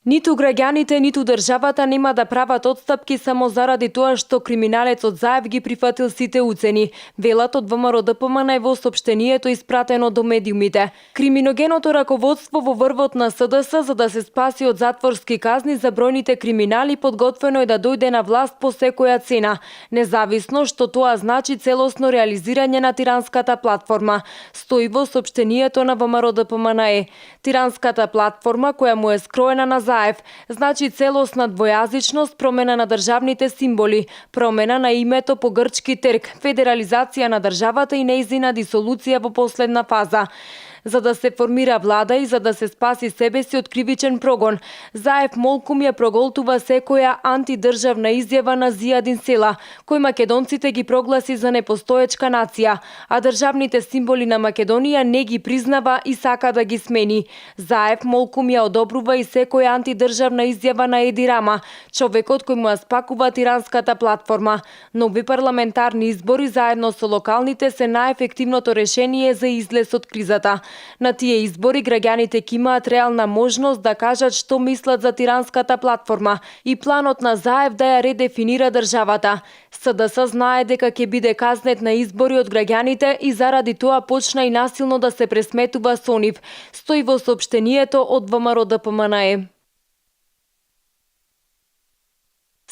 Ниту граѓаните, ниту државата нема да прават отстапки само заради тоа што криминалецот Заев ги прифатил сите уцени, велат од ВМРО ДПМН во сопштенијето испратено до медиумите. Криминогеното раководство во врвот на СДС за да се спаси од затворски казни за бројните криминали подготвено е да дојде на власт по секоја цена, независно што тоа значи целосно реализирање на тиранската платформа, стои во сопштенијето на ВМРО ДПМН. Тиранската платформа која му е скроена на Заев значи целосна двојазичност, промена на државните символи, промена на името по грчки терк, федерализација на државата и нејзина дисолуција во последна фаза. За да се формира влада и за да се спаси себе си од кривичен прогон, Заев молкум ја проголтува секоја антидржавна изјава на Зијадин Села, кој македонците ги прогласи за непостоечка нација, а државните символи на Македонија не ги признава и сака да ги смени. Заев молкум ја одобрува и секоја антидржавна изјава на Еди Рама, човекот кој му ја спакува тиранската платформа. Нови парламентарни избори заедно со локалните се најефективното решение за излез од кризата. На тие избори граѓаните ќе имаат реална можност да кажат што мислат за тиранската платформа и планот на Заев да ја редефинира државата. СДС знае дека ќе биде казнет на избори од граѓаните и заради тоа почна и насилно да се пресметува со нив, стои во сопштенијето од ВМРО ДПМН.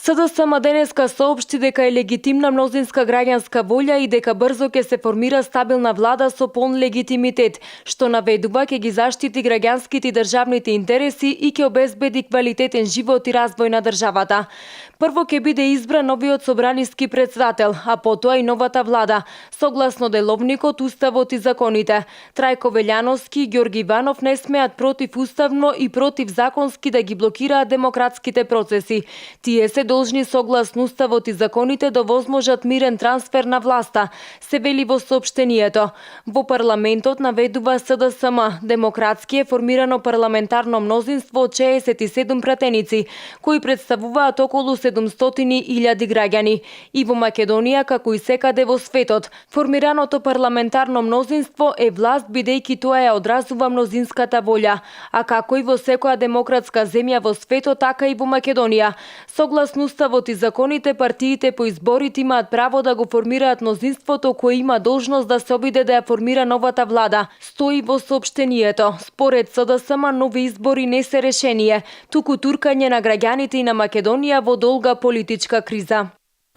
СДСМ денеска соопшти дека е легитимна мнозинска граѓанска волја и дека брзо ќе се формира стабилна влада со полн легитимитет, што наведува ќе ги заштити граѓанските и државните интереси и ќе обезбеди квалитетен живот и развој на државата. Прво ќе биде избран новиот собраниски претседател, а потоа и новата влада, согласно деловникот, уставот и законите. Трајко Велјановски и Ѓорги Иванов не смеат противуставно и противзаконски да ги блокираат демократските процеси. Тие се должни согласно уставот и законите да возможат мирен трансфер на власта, се вели во соопштенијето. Во парламентот наведува СДСМ, демократски е формирано парламентарно мнозинство од 67 пратеници, кои представуваат околу 700.000 граѓани. И во Македонија, како и секаде во светот, формираното парламентарно мнозинство е власт бидејќи тоа ја одразува мнозинската волја, а како и во секоја демократска земја во светот, така и во Македонија. Согласно уставот и законите, партиите по изборите имаат право да го формираат мнозинството кој има должност да се обиде да ја формира новата влада, стои во соопштенијето. Според СДСМ, нови избори не се решение, туку туркање на граѓаните и на Македонија во долга политичка криза.